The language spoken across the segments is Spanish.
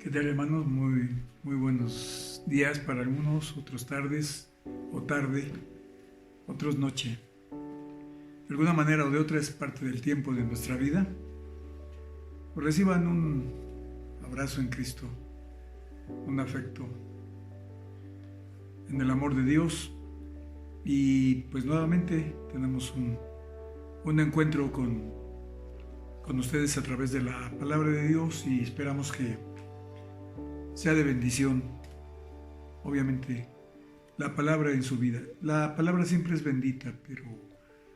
¿Qué tal, hermanos? Muy buenos días para algunos, otros tardes o tarde, otros noche. De alguna manera o de otra es parte del tiempo de nuestra vida. Reciban un abrazo en Cristo, un afecto en el amor de Dios y pues nuevamente tenemos un encuentro con ustedes a través de la palabra de Dios y esperamos que sea de bendición. Obviamente, la palabra en su vida. La palabra siempre es bendita, pero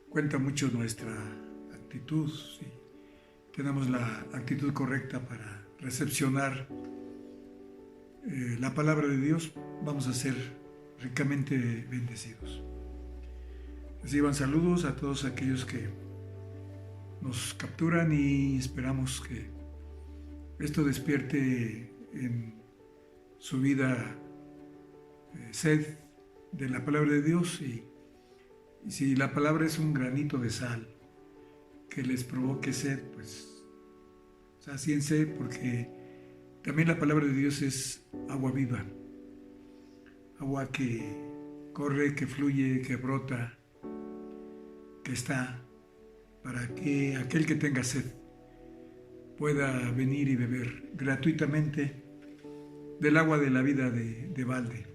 cuenta mucho nuestra actitud. Si tenemos la actitud correcta para recepcionar la palabra de Dios, vamos a ser ricamente bendecidos. Reciban saludos a todos aquellos que nos capturan y esperamos que esto despierte en su vida sed de la palabra de Dios y si la palabra es un granito de sal que les provoque sed, pues sacíense, porque también la palabra de Dios es agua viva, agua que corre, que fluye, que brota, que está para que aquel que tenga sed pueda venir y beber gratuitamente del agua de la vida de balde.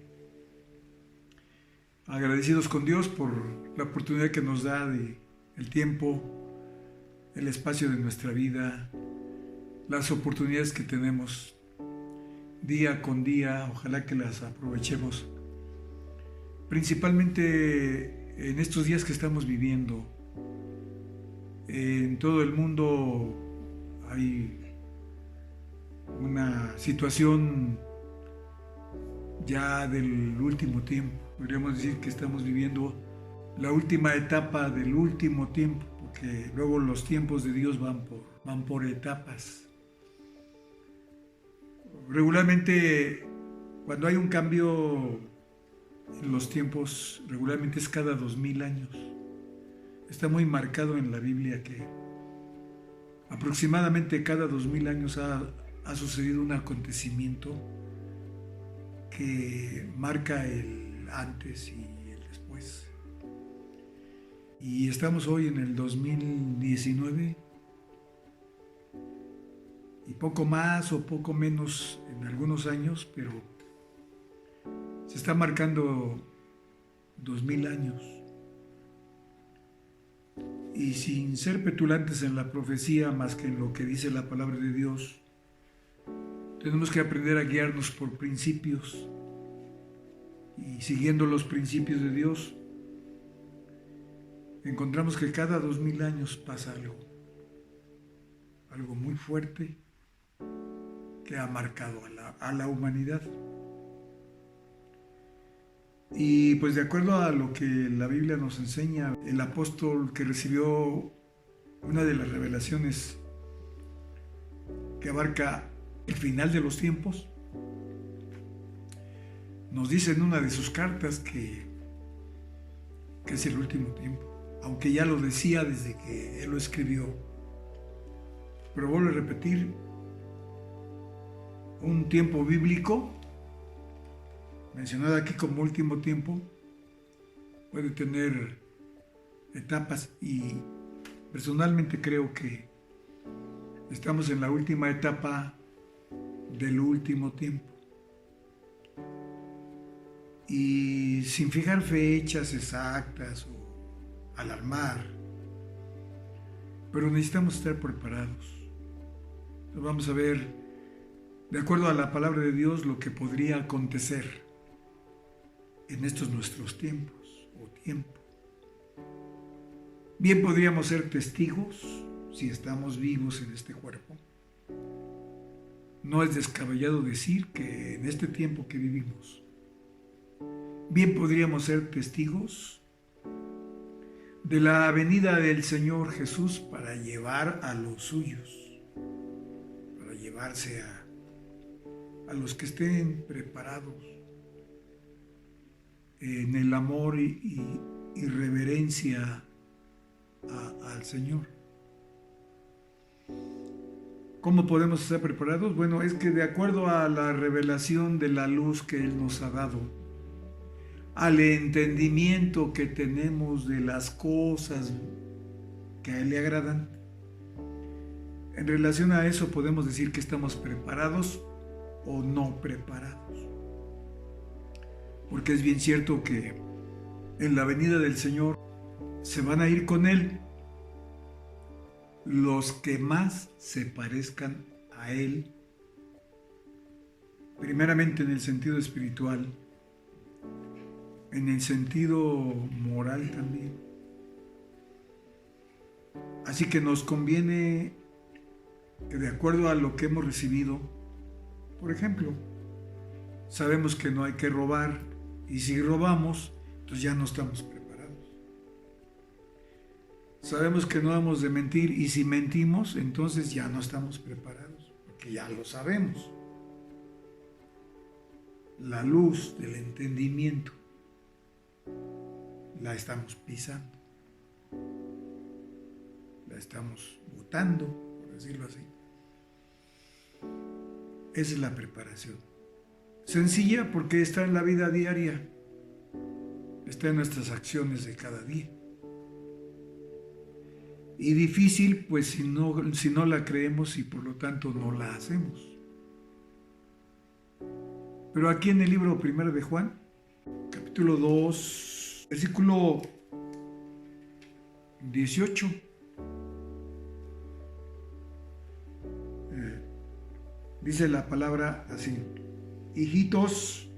Agradecidos con Dios por la oportunidad que nos da de el tiempo, el espacio de nuestra vida, las oportunidades que tenemos día con día, ojalá que las aprovechemos. Principalmente en estos días que estamos viviendo, en todo el mundo hay una situación ya del último tiempo. Podríamos decir que estamos viviendo la última etapa del último tiempo, porque luego los tiempos de Dios van por etapas. Regularmente, cuando hay un cambio en los tiempos, regularmente es cada 2000 años. Está muy marcado en la Biblia que aproximadamente cada 2000 años ha sucedido un acontecimiento que marca el antes y el después. Y estamos hoy en el 2019 y poco más o poco menos en algunos años, pero se está marcando 2000 años. Y sin ser petulantes en la profecía más que en lo que dice la palabra de Dios, tenemos que aprender a guiarnos por principios y siguiendo los principios de Dios, encontramos que cada 2000 años pasa algo muy fuerte que ha marcado a la humanidad. Y pues de acuerdo a lo que la Biblia nos enseña, el apóstol que recibió una de las revelaciones que abarca el final de los tiempos, nos dice en una de sus cartas que es el último tiempo, aunque ya lo decía desde que él lo escribió. Pero vuelvo a repetir, un tiempo bíblico, mencionado aquí como último tiempo, puede tener etapas y personalmente creo que estamos en la última etapa del último tiempo. Y sin fijar fechas exactas o alarmar, pero necesitamos estar preparados. Vamos a ver, de acuerdo a la palabra de Dios, lo que podría acontecer en estos nuestros tiempos o tiempo. Bien podríamos ser testigos si estamos vivos en este cuerpo. No es descabellado decir que en este tiempo que vivimos, bien podríamos ser testigos de la venida del Señor Jesús para llevar a los suyos, para llevarse a los que estén preparados en el amor y reverencia al Señor. ¿Cómo podemos estar preparados? Bueno, es que de acuerdo a la revelación de la luz que Él nos ha dado, al entendimiento que tenemos de las cosas que a Él le agradan, en relación a eso podemos decir que estamos preparados o no preparados. Porque es bien cierto que en la venida del Señor se van a ir con Él los que más se parezcan a Él, primeramente en el sentido espiritual, en el sentido moral también. Así que nos conviene que de acuerdo a lo que hemos recibido, por ejemplo, sabemos que no hay que robar, y si robamos, entonces ya no estamos preparados. Sabemos que no hemos de mentir, y si mentimos, entonces ya no estamos preparados, porque ya lo sabemos. La luz del entendimiento la estamos pisando, la estamos botando, por decirlo así. Esa es la preparación. Sencilla porque está en la vida diaria, está en nuestras acciones de cada día. Y difícil, pues si no la creemos y por lo tanto no la hacemos. Pero aquí en el libro primero de Juan, capítulo 2, versículo 18, dice la palabra así: hijitos,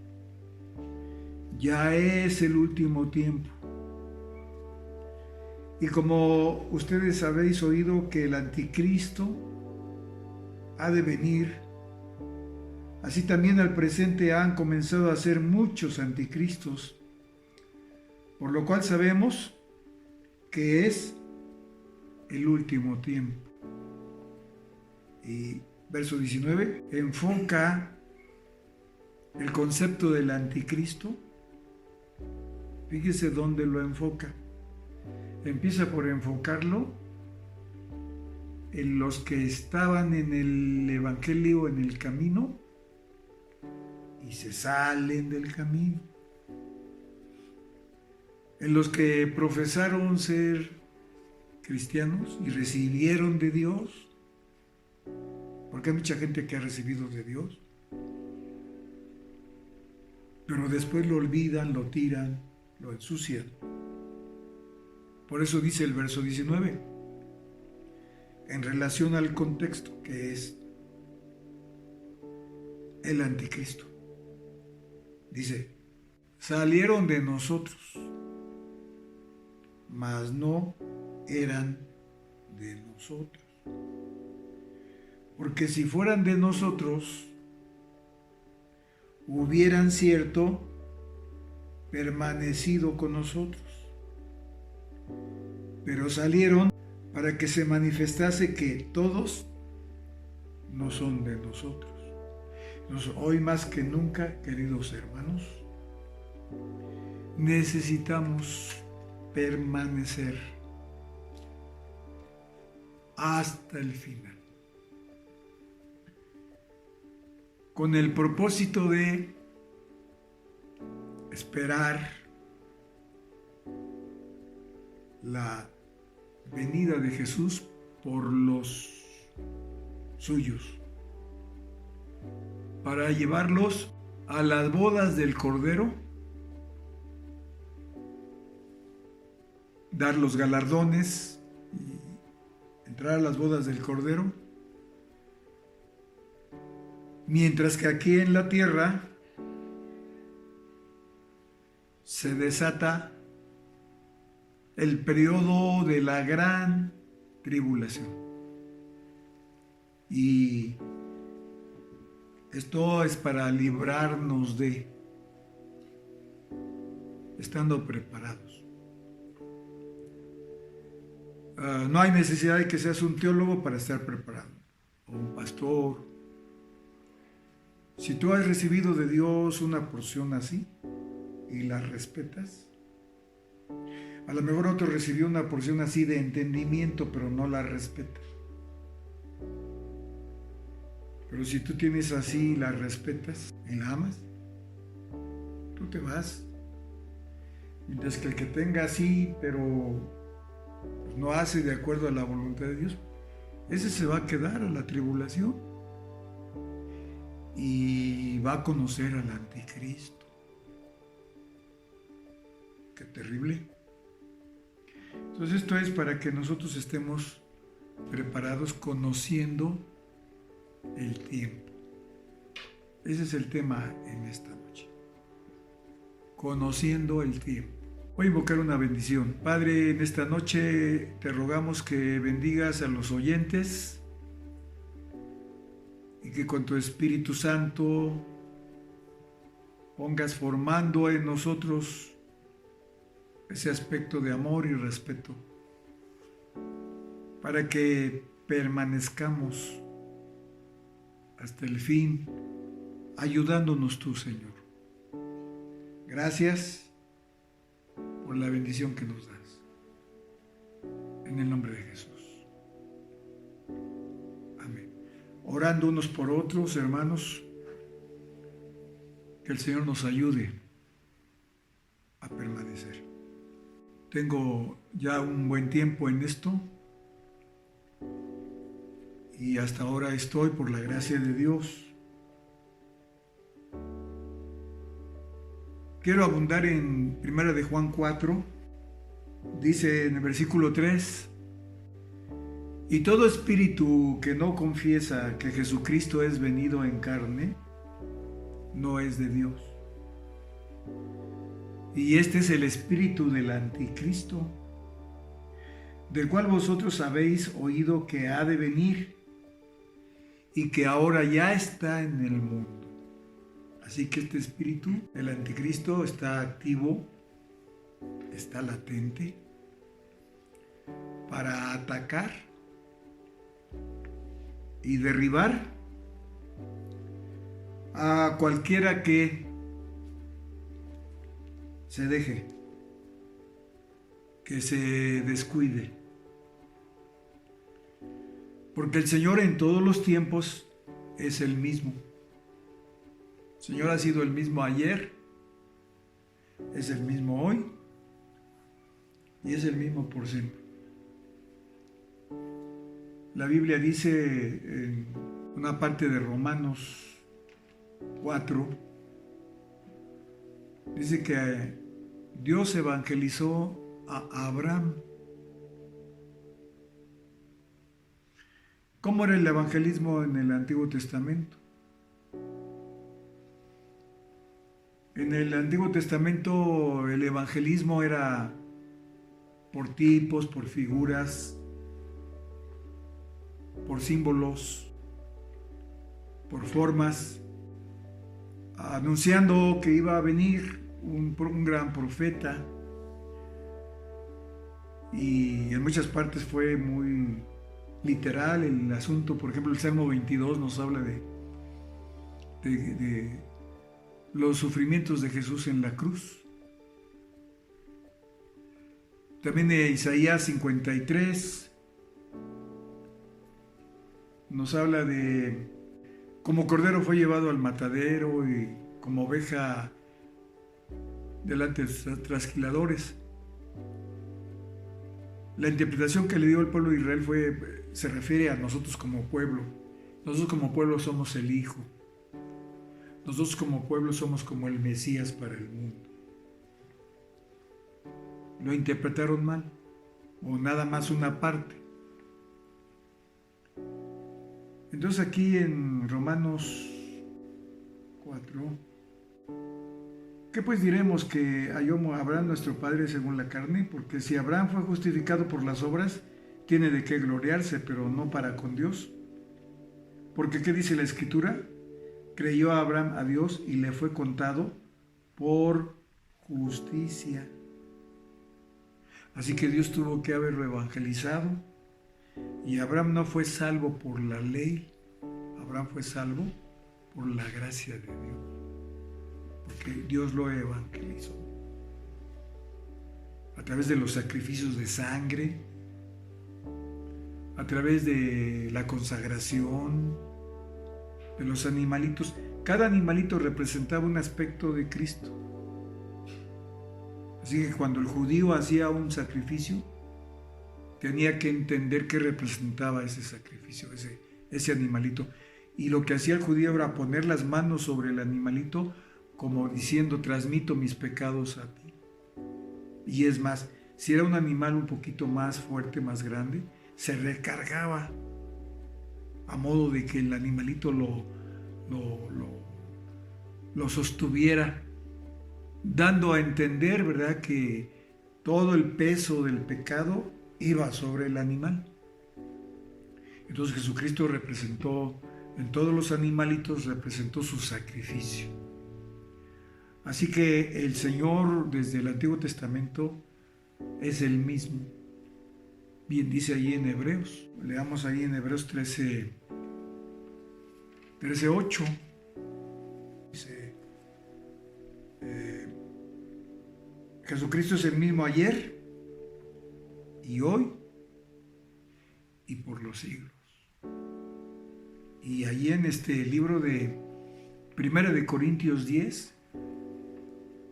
ya es el último tiempo. Y como ustedes habéis oído que el anticristo ha de venir, así también al presente han comenzado a ser muchos anticristos, por lo cual sabemos que es el último tiempo. Y verso 19 enfoca el concepto del anticristo. Fíjese dónde lo enfoca. Empieza por enfocarlo en los que estaban en el evangelio, en el camino, y se salen del camino. En los que profesaron ser cristianos y recibieron de Dios, porque hay mucha gente que ha recibido de Dios, pero después lo olvidan, lo tiran, lo ensucian. Por eso dice el verso 19, en relación al contexto que es el anticristo. Dice, salieron de nosotros, mas no eran de nosotros. Porque si fueran de nosotros, hubieran cierto permanecido con nosotros. Pero salieron para que se manifestase que todos no son de nosotros. Entonces, hoy más que nunca, queridos hermanos, necesitamos permanecer hasta el final, con el propósito de esperar la venida de Jesús por los suyos, para llevarlos a las bodas del Cordero, dar los galardones y entrar a las bodas del Cordero, mientras que aquí en la tierra se desata el periodo de la gran tribulación. Y esto es para librarnos de, estando preparados. No hay necesidad de que seas un teólogo para estar preparado, o un pastor. Si tú has recibido de Dios una porción así y la respetas, a lo mejor otro recibió una porción así de entendimiento, pero no la respeta. Pero si tú tienes así, la respetas y la amas, tú te vas. Mientras que el que tenga así, pero pues no hace de acuerdo a la voluntad de Dios, ese se va a quedar a la tribulación y va a conocer al anticristo. Qué terrible. Entonces esto es para que nosotros estemos preparados, conociendo el tiempo. Ese es el tema en esta noche. Conociendo el tiempo. Voy a invocar una bendición. Padre, en esta noche te rogamos que bendigas a los oyentes y que con tu Espíritu Santo pongas formando en nosotros ese aspecto de amor y respeto para que permanezcamos hasta el fin, ayudándonos tú, Señor. Gracias por la bendición que nos das. En el nombre de Jesús. Amén. Orando unos por otros, hermanos, que el Señor nos ayude a permanecer. Tengo ya un buen tiempo en esto y hasta ahora estoy, por la gracia de Dios. Quiero abundar en 1 de Juan 4, dice en el versículo 3, y todo espíritu que no confiesa que Jesucristo es venido en carne, no es de Dios. Y este es el espíritu del anticristo, del cual vosotros habéis oído que ha de venir y que ahora ya está en el mundo. Así que este espíritu, el anticristo, está activo, está latente para atacar y derribar a cualquiera que se deje, que se descuide. Porque el Señor en todos los tiempos es el mismo. El Señor ha sido el mismo ayer, es el mismo hoy y es el mismo por siempre. La Biblia dice en una parte de Romanos 4, dice que Dios evangelizó a Abraham. ¿Cómo era el evangelismo en el Antiguo Testamento? En el Antiguo Testamento el evangelismo era por tipos, por figuras, por símbolos, por formas, anunciando que iba a venir un gran profeta, y en muchas partes fue muy literal el asunto. Por ejemplo, el Salmo 22 nos habla de los sufrimientos de Jesús en la cruz. También Isaías 53 nos habla de como cordero fue llevado al matadero y como oveja delante de trasquiladores. La interpretación que le dio el pueblo de Israel se refiere a nosotros como pueblo. Nosotros como pueblo somos el Hijo. Nosotros como pueblo somos como el Mesías para el mundo. Lo interpretaron mal, o nada más una parte. Entonces aquí en Romanos 4, ¿qué pues diremos que halló Abraham nuestro padre según la carne? Porque si Abraham fue justificado por las obras, tiene de qué gloriarse, pero no para con Dios. Porque ¿qué dice la Escritura? Creyó Abraham a Dios y le fue contado por justicia. Así que Dios tuvo que haberlo evangelizado, y Abraham no fue salvo por la ley, Abraham fue salvo por la gracia de Dios, porque Dios lo evangelizó a través de los sacrificios de sangre, a través de la consagración, de los animalitos. Cada animalito representaba un aspecto de Cristo. Así que cuando el judío hacía un sacrificio, tenía que entender qué representaba ese sacrificio, ese animalito. Y lo que hacía el judío era poner las manos sobre el animalito, como diciendo, transmito mis pecados a ti. Y es más, si era un animal un poquito más fuerte, más grande, se recargaba a modo de que el animalito lo sostuviera, dando a entender, ¿verdad?, que todo el peso del pecado iba sobre el animal. Entonces Jesucristo representó, en todos los animalitos, representó su sacrificio. Así que el Señor desde el Antiguo Testamento es el mismo. Bien dice ahí en Hebreos, leamos ahí en Hebreos 13:8. Dice, Jesucristo es el mismo ayer y hoy y por los siglos. Y ahí en este libro de 1 de Corintios 10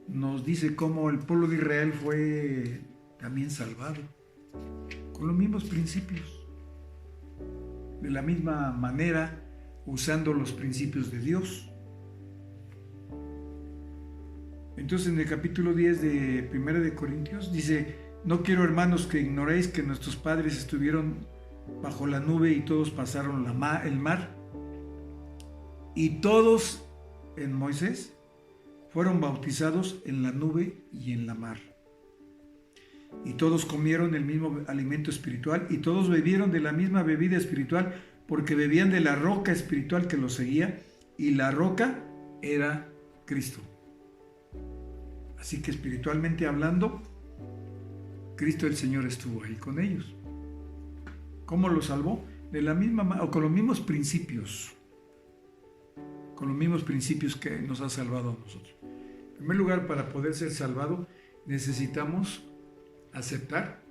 nos dice cómo el pueblo de Israel fue también salvado con los mismos principios, de la misma manera, usando los principios de Dios. Entonces en el capítulo 10 de 1 de Corintios dice: no quiero, hermanos, que ignoréis que nuestros padres estuvieron bajo la nube y todos pasaron el mar, y todos en Moisés fueron bautizados en la nube y en la mar. Y todos comieron el mismo alimento espiritual y todos bebieron de la misma bebida espiritual, porque bebían de la roca espiritual que los seguía, y la roca era Cristo. Así que espiritualmente hablando, Cristo el Señor estuvo ahí con ellos. ¿Cómo los salvó? De la misma manera, o con los mismos principios. Con los mismos principios que nos ha salvado a nosotros. En primer lugar, para poder ser salvado, necesitamos aceptar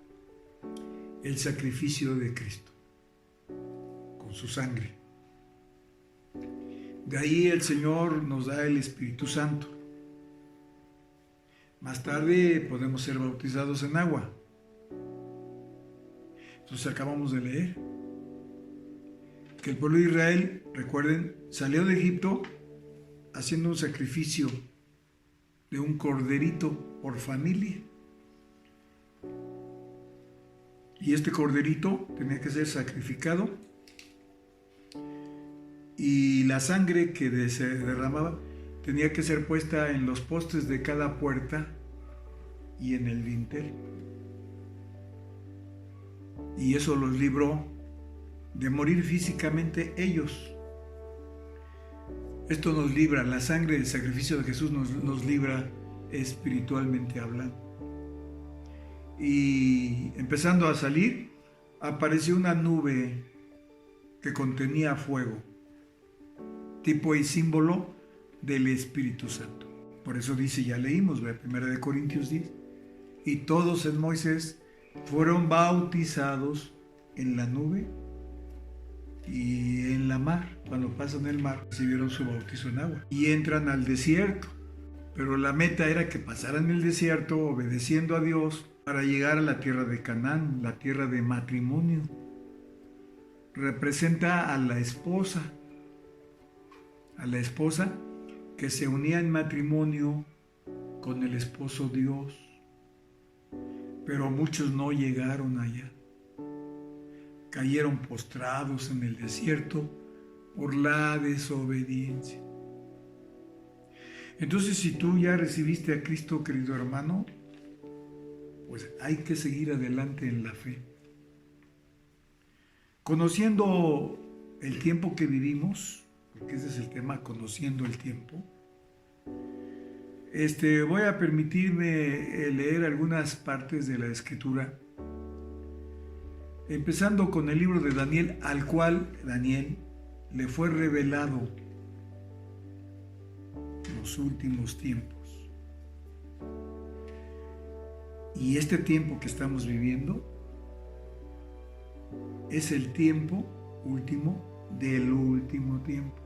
el sacrificio de Cristo con su sangre. De ahí el Señor nos da el Espíritu Santo. Más tarde podemos ser bautizados en agua. Entonces acabamos de leer que el pueblo de Israel, recuerden, salió de Egipto haciendo un sacrificio de un corderito por familia. Y este corderito tenía que ser sacrificado, y la sangre que se derramaba tenía que ser puesta en los postes de cada puerta y en el dintel. Y eso los libró de morir físicamente ellos. Esto nos libra, la sangre del sacrificio de Jesús nos libra espiritualmente hablando. Y empezando a salir, apareció una nube que contenía fuego, tipo y símbolo del Espíritu Santo. Por eso dice, ya leímos, 1 de Corintios 10, y todos en Moisés fueron bautizados en la nube y en la mar. Cuando pasan el mar, recibieron su bautizo en agua y entran al desierto. Pero la meta era que pasaran el desierto obedeciendo a Dios para llegar a la tierra de Canaán, la tierra de matrimonio. Representa a la esposa que se unía en matrimonio con el esposo Dios. Pero muchos no llegaron allá. Cayeron postrados en el desierto por la desobediencia. Entonces, si tú ya recibiste a Cristo, querido hermano, pues hay que seguir adelante en la fe. Conociendo el tiempo que vivimos, porque ese es el tema, conociendo el tiempo, voy a permitirme leer algunas partes de la Escritura, empezando con el libro de Daniel, al cual Daniel le fue revelado los últimos tiempos. Y este tiempo que estamos viviendo es el tiempo último del último tiempo.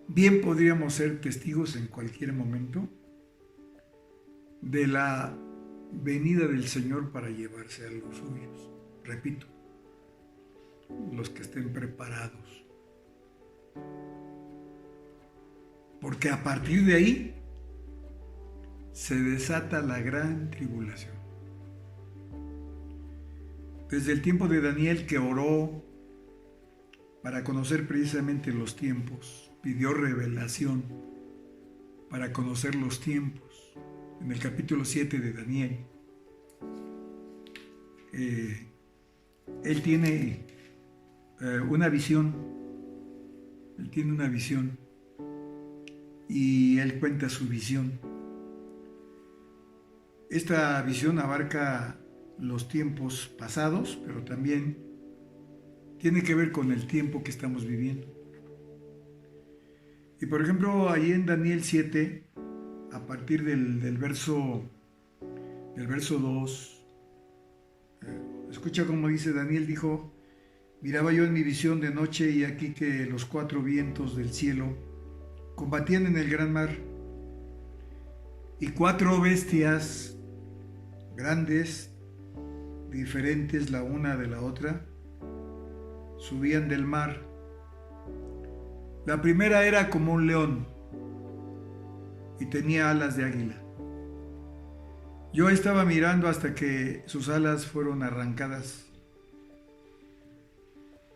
bien podríamos ser testigos en cualquier momento de la venida del Señor para llevarse a los suyos. Repito, los que estén preparados. Porque a partir de ahí se desata la gran tribulación. Desde el tiempo de Daniel, que oró para conocer precisamente los tiempos, pidió revelación para conocer los tiempos. En el capítulo 7 de Daniel, él tiene una visión. Él tiene una visión y él cuenta su visión. Esta visión abarca los tiempos pasados, pero también tiene que ver con el tiempo que estamos viviendo. Y por ejemplo, ahí en Daniel 7, a partir del verso 2, escucha cómo dice: Daniel dijo: miraba yo en mi visión de noche, y aquí que los 4 vientos del cielo combatían en el gran mar, y 4 bestias grandes, diferentes la una de la otra, subían del mar. La primera era como un león y tenía alas de águila. Yo estaba mirando hasta que sus alas fueron arrancadas,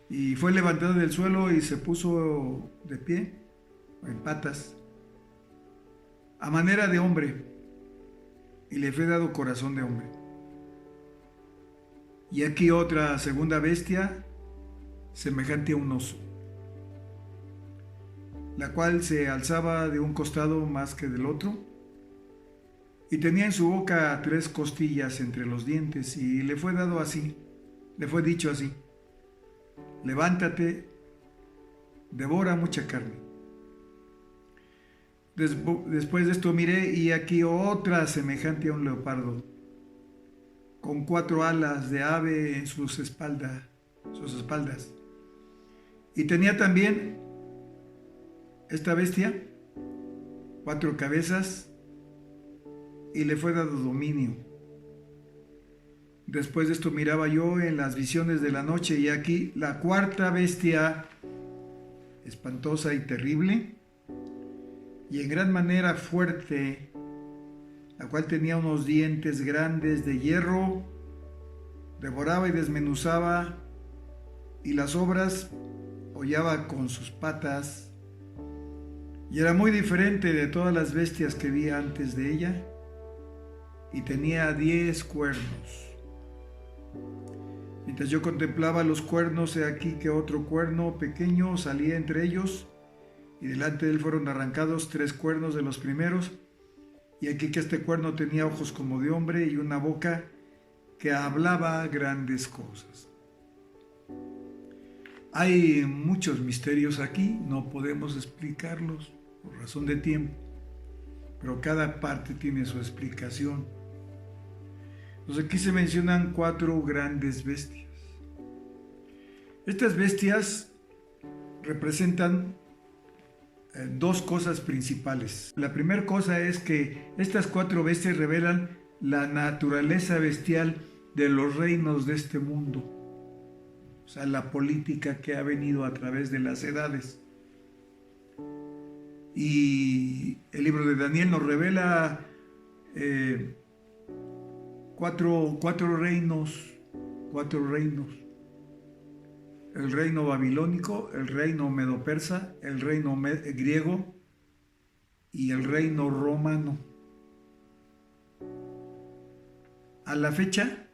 y fue levantado del suelo y se puso de pie, en patas, a manera de hombre, y le fue dado corazón de hombre. Y aquí otra segunda bestia, semejante a un oso, la cual se alzaba de un costado más que del otro, y tenía en su boca 3 costillas entre los dientes, y le fue dado así, le fue dicho así: levántate, devora mucha carne. Después de esto miré, y aquí otra semejante a un leopardo, con 4 alas de ave en sus espaldas. Y tenía también esta bestia 4 cabezas, y le fue dado dominio. Después de esto miraba yo en las visiones de la noche, y aquí la 4ª bestia, espantosa y terrible, y en gran manera fuerte, la cual tenía unos dientes grandes de hierro, devoraba y desmenuzaba, y las obras hollaba con sus patas, y era muy diferente de todas las bestias que vi antes de ella, y tenía 10 cuernos. Mientras yo contemplaba los cuernos, he aquí que otro cuerno pequeño salía entre ellos, y delante de él fueron arrancados 3 cuernos de los primeros, y aquí que este cuerno tenía ojos como de hombre y una boca que hablaba grandes cosas. Hay muchos misterios aquí, no podemos explicarlos por razón de tiempo, pero cada parte tiene su explicación. Entonces aquí se mencionan 4 grandes bestias. Estas bestias representan 2 cosas principales. La primera cosa es que estas 4 bestias revelan la naturaleza bestial de los reinos de este mundo, o sea, la política que ha venido a través de las edades. Y el libro de Daniel nos revela 4 reinos. El reino babilónico, el reino medo-persa, el reino griego y el reino romano. A la fecha,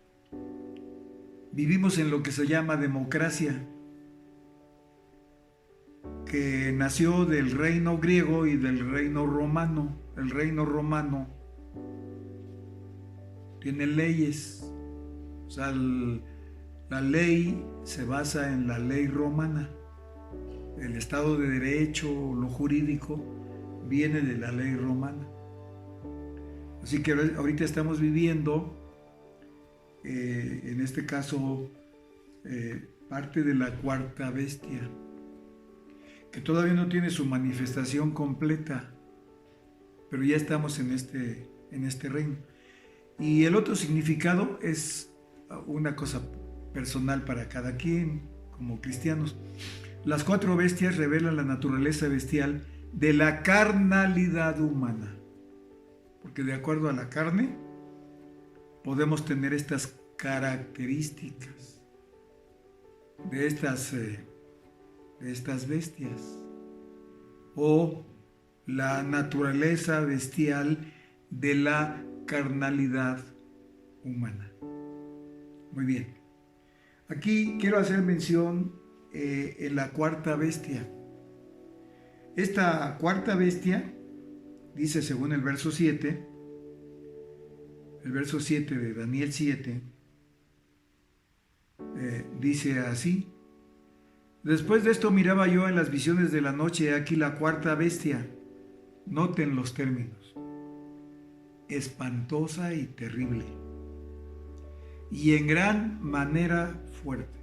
vivimos en lo que se llama democracia, que nació del reino griego y del reino romano. El reino romano tiene leyes, o sea, la ley se basa en la ley romana. El Estado de Derecho, lo jurídico, viene de la ley romana. Así que ahorita estamos viviendo, en este caso, parte de la 4ª bestia, que todavía no tiene su manifestación completa, pero ya estamos en este reino. Y el otro significado es una cosa personal para cada quien, como cristianos. Las 4 bestias revelan la naturaleza bestial de la carnalidad humana, porque de acuerdo a la carne podemos tener estas características de estas bestias, o la naturaleza bestial de la carnalidad humana. Muy bien. Aquí quiero hacer mención en la 4ª bestia. Esta 4ª bestia dice, según el verso 7 de Daniel 7, dice así: después de esto miraba yo en las visiones de la noche, aquí la 4ª bestia, noten los términos, espantosa y terrible, y en gran manera fuerte,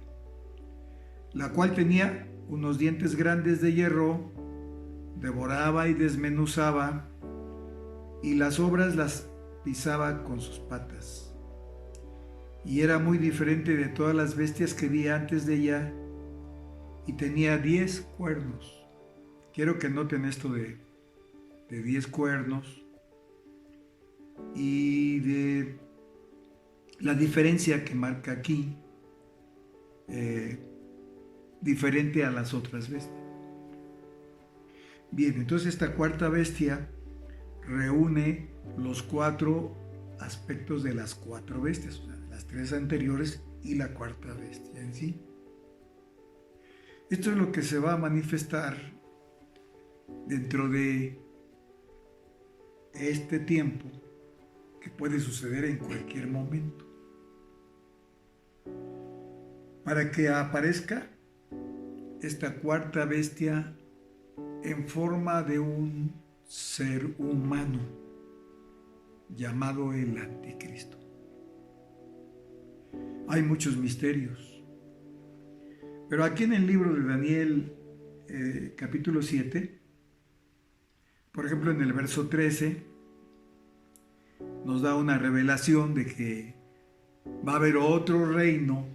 la cual tenía unos dientes grandes de hierro, devoraba y desmenuzaba, y las obras las pisaba con sus patas, y era muy diferente de todas las bestias que vi antes de ella, y tenía 10 cuernos. Quiero que noten esto de 10 cuernos y de la diferencia que marca aquí, diferente a las otras bestias. Bien, entonces esta 4ª bestia reúne los 4 aspectos de las 4 bestias, o sea, las 3 anteriores y la 4ª bestia en sí. Esto es lo que se va a manifestar dentro de este tiempo, que puede suceder en cualquier momento. Para que aparezca esta 4ª bestia en forma de un ser humano llamado el Anticristo. Hay muchos misterios, pero aquí en el libro de Daniel, capítulo 7, por ejemplo en el verso 13, nos da una revelación de que va a haber otro reino,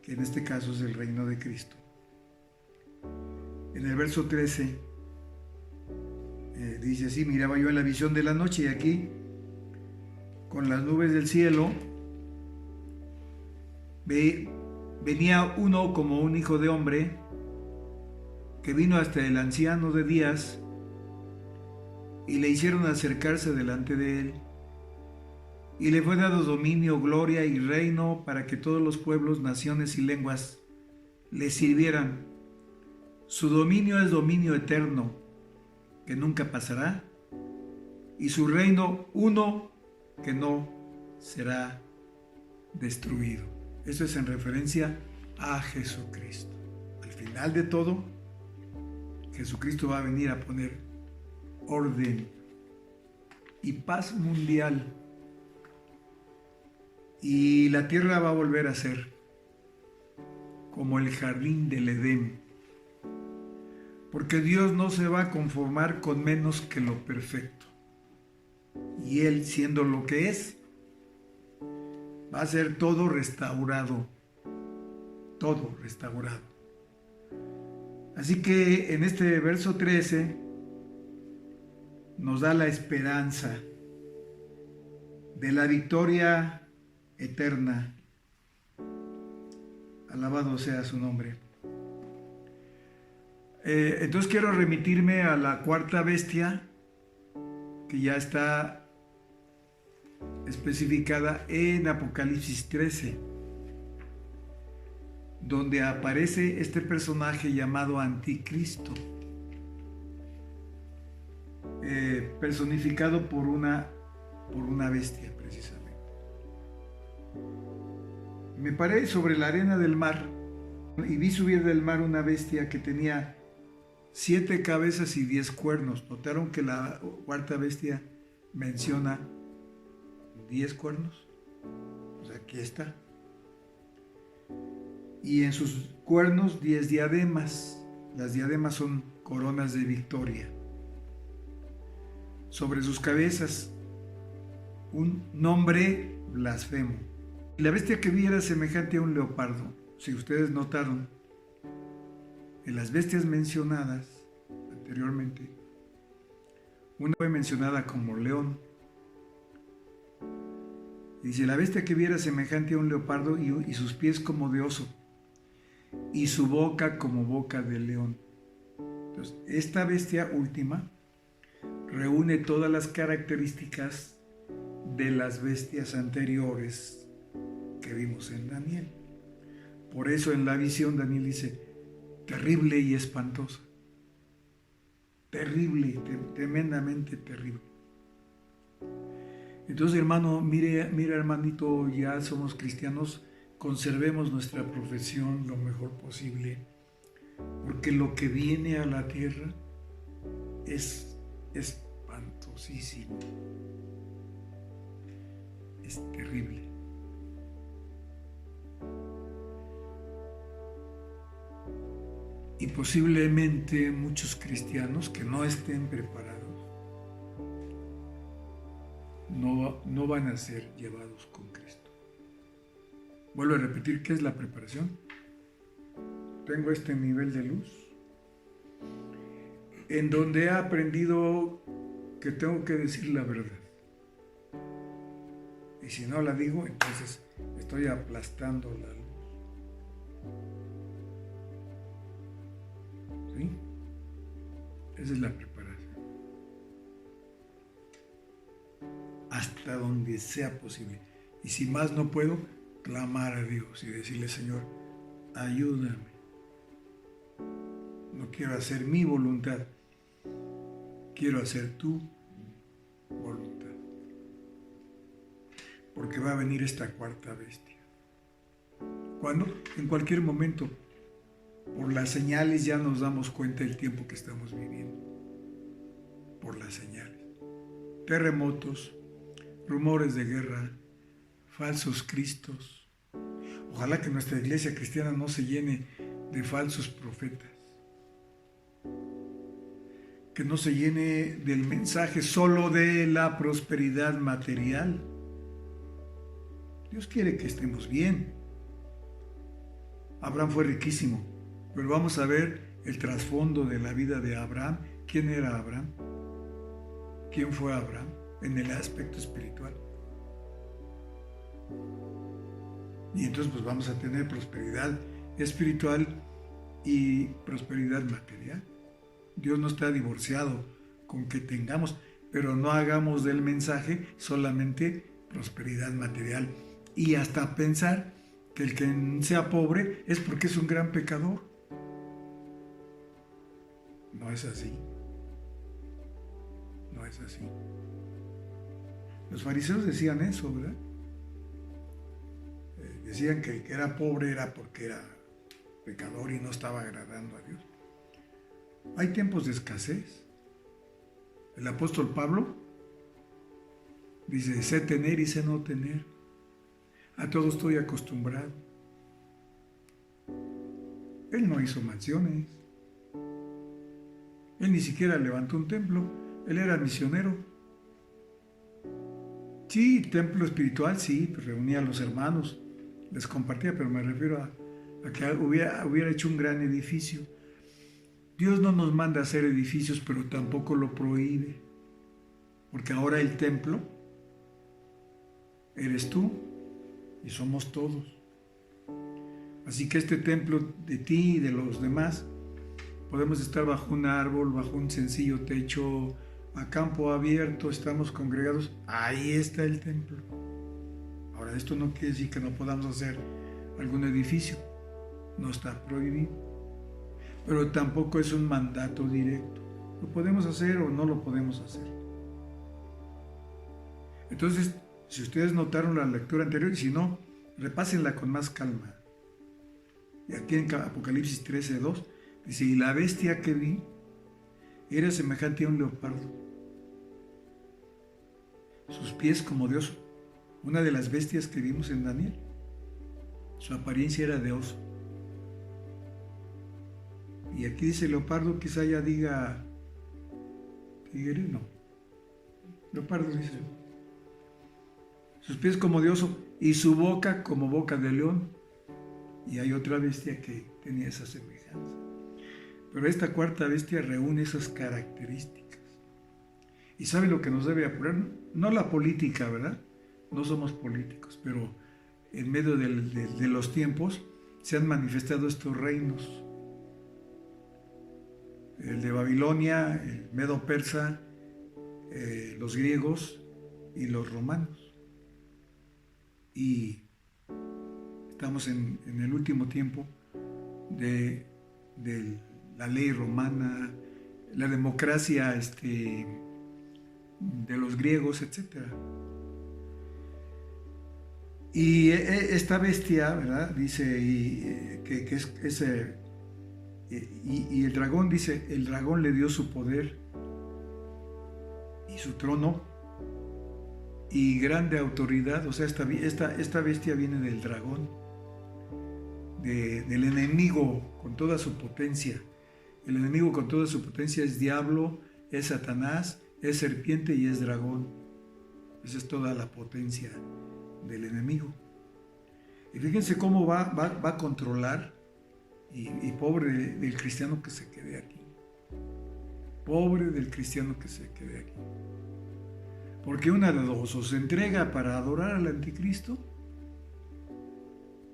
que en este caso es el reino de Cristo. En el verso 13 dice así: miraba yo en la visión de la noche, y aquí con las nubes del cielo venía uno como un hijo de hombre, que vino hasta el anciano de días, y le hicieron acercarse delante de él, y le fue dado dominio, gloria y reino, para que todos los pueblos, naciones y lenguas le sirvieran. Su dominio es dominio eterno, que nunca pasará, y su reino uno, que no será destruido. Esto es en referencia a Jesucristo. Al final de todo, Jesucristo va a venir a poner orden y paz mundial, y la tierra va a volver a ser como el jardín del Edén, porque Dios no se va a conformar con menos que lo perfecto, y Él, siendo lo que es, va a ser todo restaurado, todo restaurado. Así que en este verso 13 nos da la esperanza de la victoria eterna. Alabado sea su nombre. Entonces quiero remitirme a la 4ª bestia, que ya está especificada en Apocalipsis 13, donde aparece este personaje llamado Anticristo, personificado por una bestia precisamente. Me paré sobre la arena del mar y vi subir del mar una bestia que tenía 7 cabezas y 10 cuernos. ¿Notaron que la 4ª bestia menciona 10 cuernos? Pues aquí está. Y en sus cuernos 10 diademas. Las diademas son coronas de victoria. Sobre sus cabezas, un nombre blasfemo. La bestia que vi era semejante a un leopardo. Si ustedes notaron, en las bestias mencionadas anteriormente, una fue mencionada como león. Dice, la bestia que vi era semejante a un leopardo y sus pies como de oso, y su boca como boca de león. Entonces, esta bestia última reúne todas las características de las bestias anteriores que vimos en Daniel. Por eso en la visión Daniel dice, terrible y espantosa. Terrible, tremendamente terrible. Entonces, hermano, mira, hermanito, ya somos cristianos, conservemos nuestra profesión lo mejor posible, porque lo que viene a la tierra es espantosísimo. Es terrible. Y posiblemente muchos cristianos que no estén preparados no van a ser llevados con Cristo. Vuelvo a repetir, ¿qué es la preparación? Tengo este nivel de luz en donde he aprendido que tengo que decir la verdad. Y si no la digo, entonces estoy aplastando la luz. ¿Sí? Esa es la preparación. Hasta donde sea posible. Y si más no puedo, clamar a Dios y decirle, Señor, ayúdame. No quiero hacer mi voluntad, quiero hacer tu voluntad. Porque va a venir esta cuarta bestia. ¿Cuándo? En cualquier momento. Por las señales ya nos damos cuenta del tiempo que estamos viviendo. Por las señales. Terremotos, rumores de guerra, falsos cristos. Ojalá que nuestra iglesia cristiana no se llene de falsos profetas. Que no se llene del mensaje solo de la prosperidad material. Dios quiere que estemos bien. Abraham fue riquísimo, pero vamos a ver el trasfondo de la vida de Abraham. ¿Quién era Abraham? ¿Quién fue Abraham en el aspecto espiritual? Y entonces pues vamos a tener prosperidad espiritual y prosperidad material. Dios no está divorciado con que tengamos, pero no hagamos del mensaje solamente prosperidad material y hasta pensar que el que sea pobre es porque es un gran pecador. No es así. No es así. Los fariseos decían eso, ¿verdad? Decían que el que era pobre era porque era pecador y no estaba agradando a Dios. Hay tiempos de escasez. El apóstol Pablo dice, sé tener y sé no tener. A todo estoy acostumbrado. Él no hizo mansiones. Él ni siquiera levantó un templo. Él era misionero. Sí, templo espiritual, sí, pues reunía a los hermanos, les compartía, pero me refiero a que hubiera hecho un gran edificio. Dios no nos manda a hacer edificios, pero tampoco lo prohíbe. Porque ahora el templo eres tú y somos todos. Así que este templo de ti y de los demás, podemos estar bajo un árbol, bajo un sencillo techo, a campo abierto, estamos congregados. Ahí está el templo. Ahora, esto no quiere decir que no podamos hacer algún edificio. No está prohibido. Pero tampoco es un mandato directo. Lo podemos hacer o no lo podemos hacer. Entonces, si ustedes notaron la lectura anterior, y si no, repásenla con más calma. Y aquí en Apocalipsis 13:2 dice, y la bestia que vi era semejante a un leopardo. Sus pies como de oso. Una de las bestias que vimos en Daniel. Su apariencia era de oso. Y aquí dice leopardo, quizá ya diga tigre, no. Leopardo dice. Sus pies como de oso y su boca como boca de león. Y hay otra bestia que tenía esa semejanza. Pero esta cuarta bestia reúne esas características. ¿Y sabe lo que nos debe apurar? No la política, ¿verdad? No somos políticos, pero en medio de los tiempos se han manifestado estos reinos. El de Babilonia, el Medo-Persa, los griegos y los romanos. Y estamos en el último tiempo de la ley romana, la democracia de los griegos, etc. Y esta bestia, ¿verdad? Dice que es y el dragón, dice, el dragón le dio su poder y su trono y grande autoridad. O sea, esta bestia viene del dragón, del enemigo con toda su potencia. El enemigo con toda su potencia es diablo, es Satanás, es serpiente y es dragón. Esa es toda la potencia del enemigo. Y fíjense cómo va a controlar. Y pobre del cristiano que se quede aquí. Pobre del cristiano que se quede aquí. Porque una de dos, o se entrega para adorar al anticristo,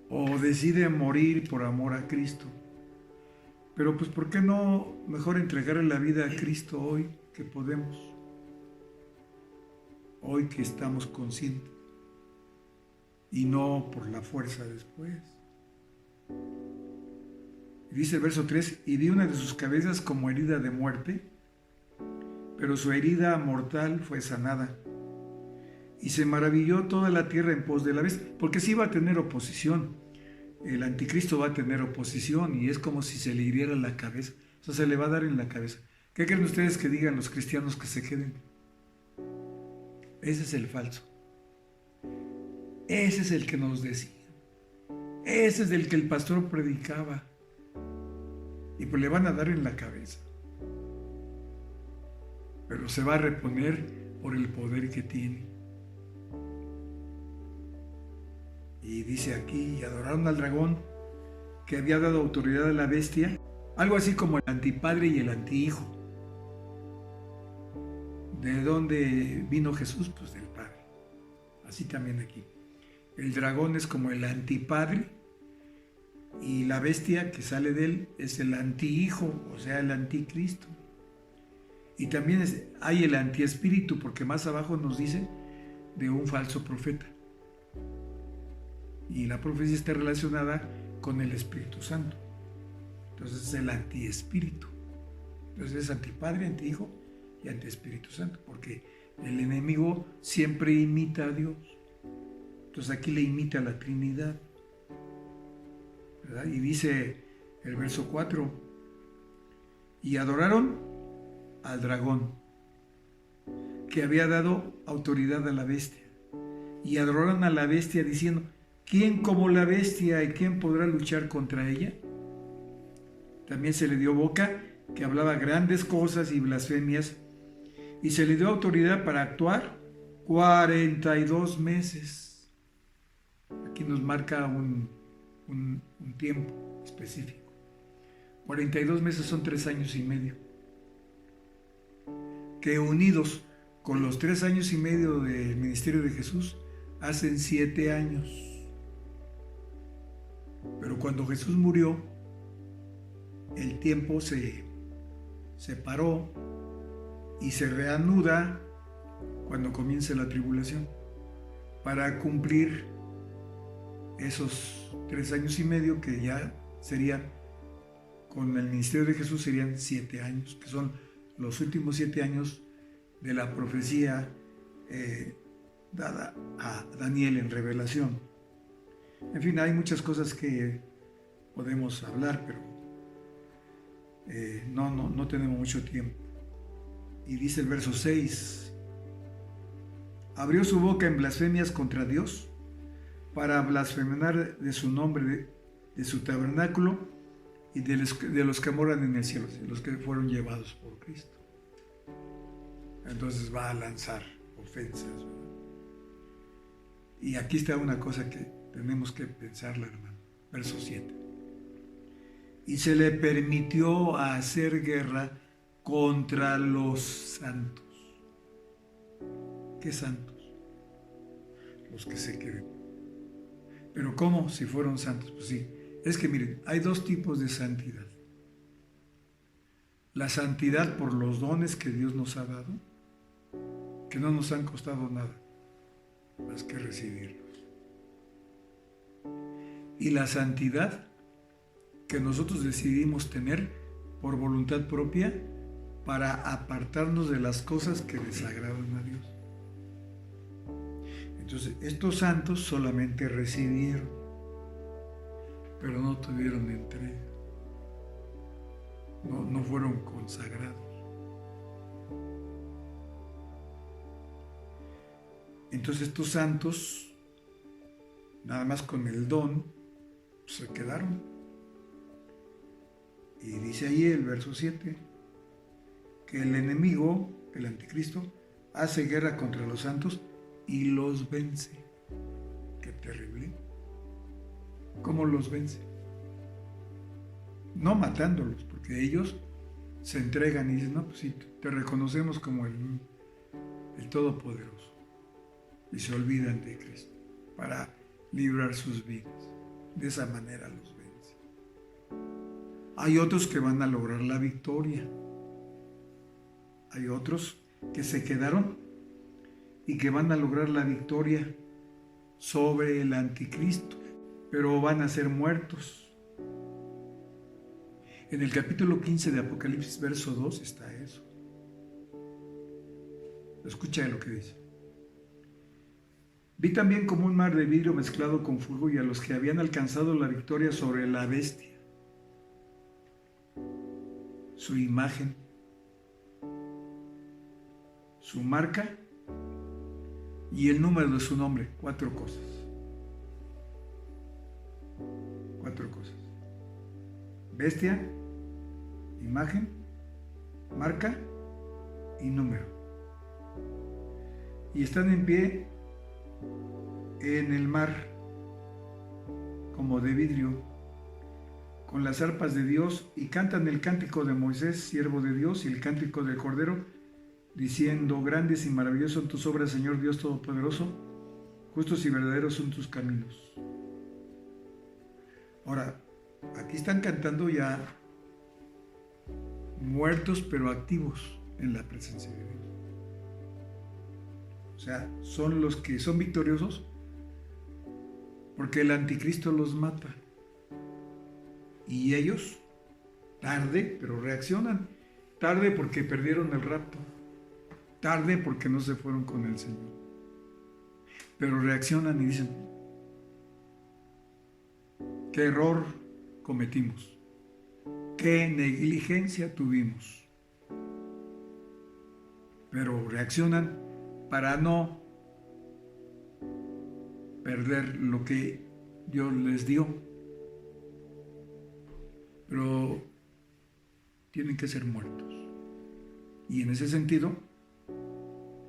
o decide morir por amor a Cristo. Pero pues ¿por qué no mejor entregarle la vida a Cristo hoy que podemos? Hoy que estamos conscientes. Y no por la fuerza después. Dice el verso 3, y vi una de sus cabezas como herida de muerte, pero su herida mortal fue sanada. Y se maravilló toda la tierra en pos de la bestia, porque sí va a tener oposición. El anticristo va a tener oposición y es como si se le hiriera la cabeza. O sea, se le va a dar en la cabeza. ¿Qué creen ustedes que digan los cristianos que se queden? Ese es el falso. Ese es el que nos decía. Ese es el que el pastor predicaba. Y pues le van a dar en la cabeza. Pero se va a reponer por el poder que tiene. Y dice aquí, y adoraron al dragón que había dado autoridad a la bestia, algo así como el antipadre y el antihijo. ¿De dónde vino Jesús? Pues del Padre. Así también aquí. El dragón es como el antipadre. Y la bestia que sale de él es el antihijo, o sea, el anticristo. Y también hay el antiespíritu, porque más abajo nos dice de un falso profeta. Y la profecía está relacionada con el Espíritu Santo. Entonces es el antiespíritu. Entonces es antipadre, antihijo y antiespíritu Santo, porque el enemigo siempre imita a Dios. Entonces aquí le imita a la Trinidad. ¿Verdad? Y dice el verso 4, y adoraron al dragón, que había dado autoridad a la bestia, y adoraron a la bestia diciendo, ¿quién como la bestia y quién podrá luchar contra ella? También se le dio boca, que hablaba grandes cosas y blasfemias, y se le dio autoridad para actuar 42 meses. Aquí nos marca un tiempo específico. 42 meses son 3 años y medio. Que unidos con los 3 años y medio del ministerio de Jesús, hacen 7 años. Pero cuando Jesús murió, el tiempo se paró y se reanuda cuando comience la tribulación, para cumplir esos 3 años y medio que ya serían, con el ministerio de Jesús serían 7 años, que son los últimos 7 años de la profecía dada a Daniel en revelación. En fin, hay muchas cosas que podemos hablar, pero no tenemos mucho tiempo. Y dice el verso 6, abrió su boca en blasfemias contra Dios, para blasfemar de su nombre, de su tabernáculo y de los que moran en el cielo, de los que fueron llevados por Cristo. Entonces va a lanzar ofensas, ¿verdad? Y aquí está una cosa que tenemos que pensarla, hermano. Verso 7. Y se le permitió hacer guerra contra los santos. ¿Qué santos? Los que se queden. ¿Pero cómo? Si fueron santos. Pues sí. Es que miren, hay dos tipos de santidad. La santidad por los dones que Dios nos ha dado, que no nos han costado nada más que recibirlos. Y la santidad que nosotros decidimos tener por voluntad propia para apartarnos de las cosas que desagradan a Dios. Entonces, estos santos solamente recibieron, pero no tuvieron entrega. No fueron consagrados. Entonces estos santos, nada más con el don, se quedaron. Y dice ahí el verso 7, que el enemigo, el anticristo, hace guerra contra los santos y los vence. Qué terrible. ¿Cómo los vence? No matándolos, porque ellos se entregan y dicen, no, pues sí, te reconocemos como el Todopoderoso. Y se olvidan de Cristo para librar sus vidas. De esa manera los vence. Hay otros que van a lograr la victoria. Hay otros que se quedaron y que van a lograr la victoria sobre el anticristo, pero van a ser muertos. En el capítulo 15 de Apocalipsis, verso 2, está eso. Escucha lo que dice. Vi también como un mar de vidrio mezclado con fuego y a los que habían alcanzado la victoria sobre la bestia, su imagen, su marca y el número de su nombre. 4 cosas. 4 cosas. Bestia, imagen, marca y número. Y están en pie en el mar como de vidrio, con las arpas de Dios, y cantan el cántico de Moisés, siervo de Dios, y el cántico del Cordero, diciendo: grandes y maravillosas son tus obras, Señor Dios Todopoderoso, justos y verdaderos son tus caminos. Ahora, aquí están cantando ya muertos pero activos en la presencia de Dios. O sea, son los que son victoriosos porque el anticristo los mata. Y ellos, tarde, pero reaccionan. Tarde porque perdieron el rapto. Tarde porque no se fueron con el Señor. Pero reaccionan y dicen: qué error cometimos. Qué negligencia tuvimos. Pero reaccionan para no perder lo que Dios les dio. Pero tienen que ser muertos. Y en ese sentido,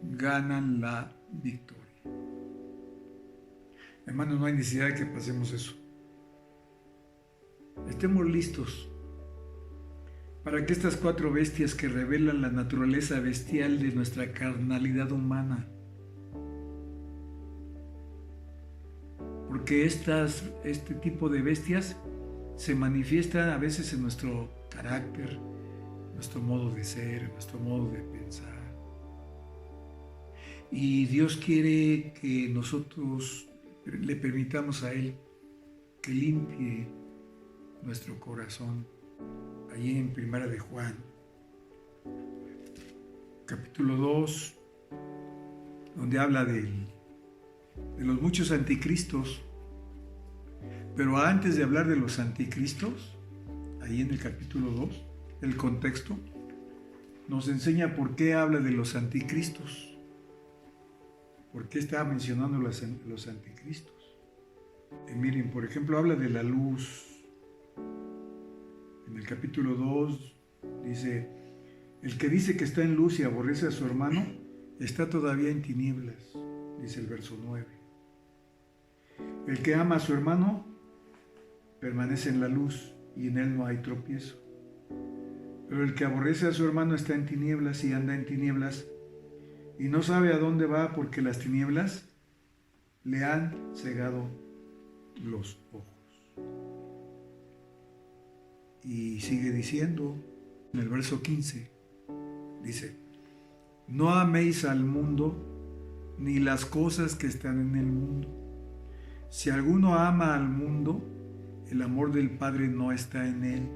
ganan la victoria. Hermanos, no hay necesidad de que pasemos eso. Estemos listos para que estas 4 bestias que revelan la naturaleza bestial de nuestra carnalidad humana, porque este tipo de bestias se manifiestan a veces en nuestro carácter, nuestro modo de ser, nuestro modo de pensar. Y Dios quiere que nosotros le permitamos a Él que limpie nuestro corazón. Allí en Primera de Juan, capítulo 2, donde habla de los muchos anticristos. Pero antes de hablar de los anticristos, ahí en el capítulo 2, el contexto nos enseña por qué habla de los anticristos. ¿Por qué está mencionando los anticristos? Miren, por ejemplo, habla de la luz. En el capítulo 2 dice, el que dice que está en luz y aborrece a su hermano, está todavía en tinieblas, dice el verso 9. El que ama a su hermano permanece en la luz y en él no hay tropiezo. Pero el que aborrece a su hermano está en tinieblas y anda en tinieblas y no sabe a dónde va porque las tinieblas le han cegado los ojos. Y sigue diciendo en el verso 15, dice, no améis al mundo ni las cosas que están en el mundo. Si alguno ama al mundo, el amor del Padre no está en él.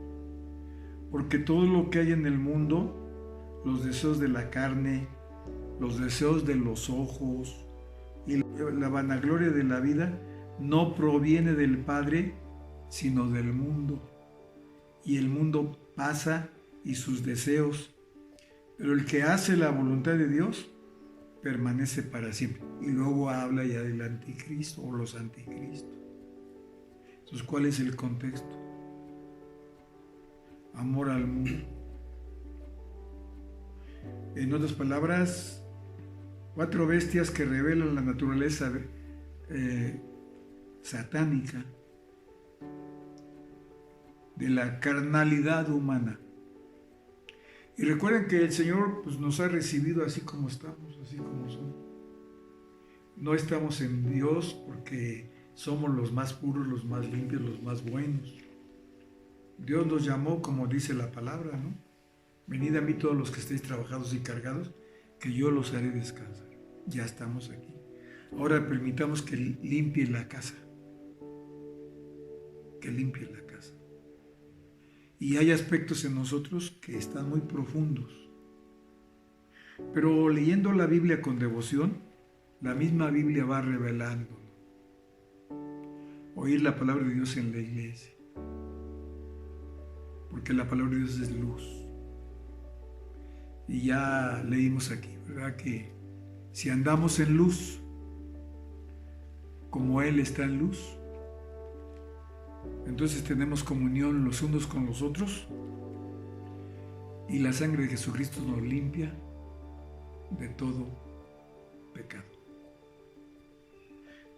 Porque todo lo que hay en el mundo, los deseos de la carne, los deseos de los ojos y la vanagloria de la vida, no proviene del Padre, sino del mundo. Y el mundo pasa y sus deseos, pero el que hace la voluntad de Dios permanece para siempre. Y luego habla ya del anticristo o los anticristos. Entonces, ¿cuál es el contexto? Amor al mundo. En otras palabras, 4 bestias que revelan la naturaleza satánica de la carnalidad humana. Y recuerden que el Señor pues, nos ha recibido así como estamos, así como somos. No estamos en Dios porque somos los más puros, los más limpios, los más buenos. Dios nos llamó, como dice la palabra, ¿no? Venid a mí todos los que estéis trabajados y cargados, que yo los haré descansar. Ya estamos aquí. Ahora permitamos que limpie la casa. Que limpie la casa. Y hay aspectos en nosotros que están muy profundos. Pero leyendo la Biblia con devoción, la misma Biblia va revelando. Oír la palabra de Dios en la iglesia. Porque la palabra de Dios es luz. Y ya leímos aquí, ¿verdad? Que si andamos en luz, como Él está en luz, entonces tenemos comunión los unos con los otros y la sangre de Jesucristo nos limpia de todo pecado.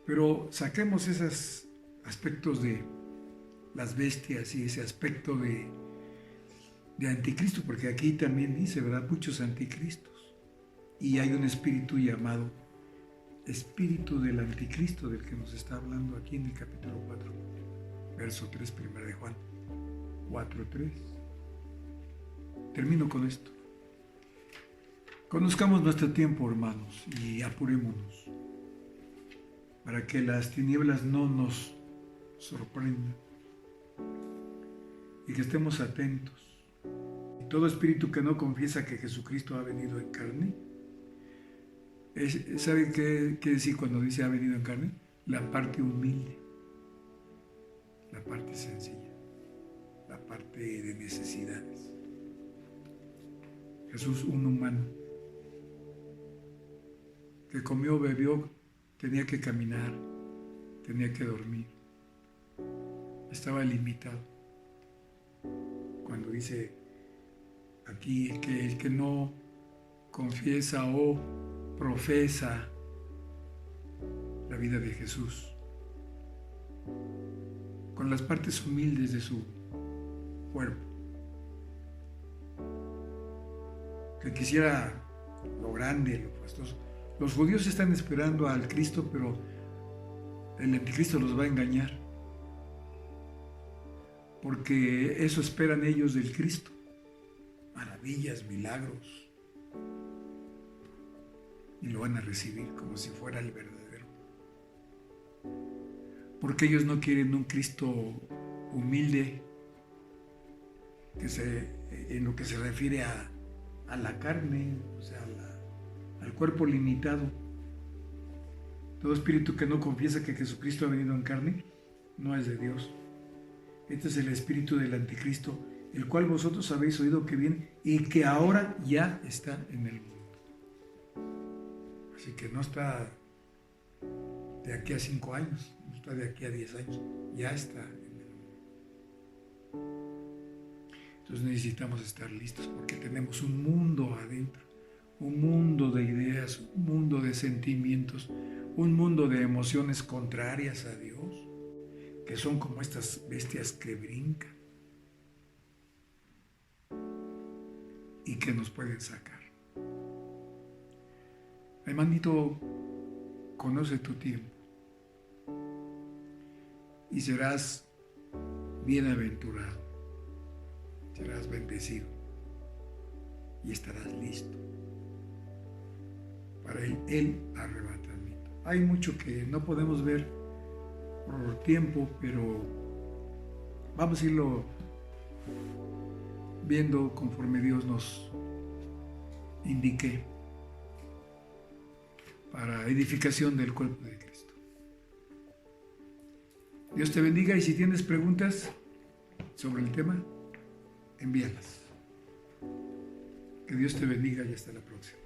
Pero saquemos esos aspectos de las bestias y ese aspecto de anticristo, porque aquí también dice, ¿verdad? Muchos anticristos. Y hay un espíritu llamado espíritu del anticristo, del que nos está hablando aquí en el capítulo 4, verso 3, 1 de Juan 4:3. Termino con esto. Conozcamos nuestro tiempo, hermanos, y apurémonos para que las tinieblas no nos sorprendan y que estemos atentos. Y todo espíritu que no confiesa que Jesucristo ha venido en carne, ¿sabe qué quiere decir cuando dice ha venido en carne? La parte humilde, la parte sencilla, la parte de necesidades. Jesús, un humano, que comió, bebió, tenía que caminar, tenía que dormir, estaba limitado. Cuando dice aquí que el que no confiesa o profesa la vida de Jesús con las partes humildes de su cuerpo, que quisiera lo grande, lo puestoso. Los judíos están esperando al Cristo, pero el anticristo los va a engañar, porque eso esperan ellos del Cristo: maravillas, milagros, y lo van a recibir como si fuera el verdadero, porque ellos no quieren un Cristo humilde, en lo que se refiere a la carne, o sea, al cuerpo limitado. Todo espíritu que no confiesa que Jesucristo ha venido en carne no es de Dios. Este es el espíritu del anticristo, el cual vosotros habéis oído que viene y que ahora ya está en el mundo. Así que no está de aquí a 5 años, no está de aquí a 10 años, ya está en el mundo. Entonces necesitamos estar listos porque tenemos un mundo adentro, un mundo de ideas, un mundo de sentimientos, un mundo de emociones contrarias a Dios, que son como estas bestias que brincan y que nos pueden sacar. Hermanito, conoce tu tiempo y serás bienaventurado, serás bendecido y estarás listo para el arrebatamiento. Hay mucho que no podemos ver por tiempo, pero vamos a irlo viendo conforme Dios nos indique para edificación del cuerpo de Cristo. Dios te bendiga y si tienes preguntas sobre el tema, envíalas. Que Dios te bendiga y hasta la próxima.